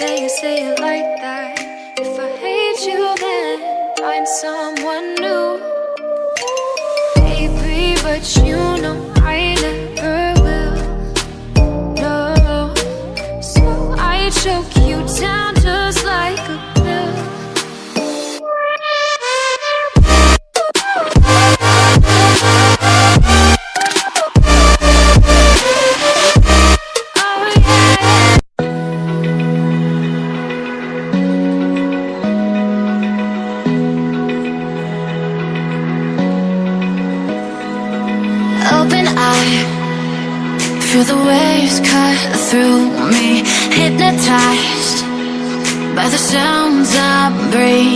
say it like that. If I hate you, then find someone new. Baby, but you know I never will. No, so I choke you down just like a pill. Open eye, feel the waves cut through me. Hypnotized by the sounds I'm breathing.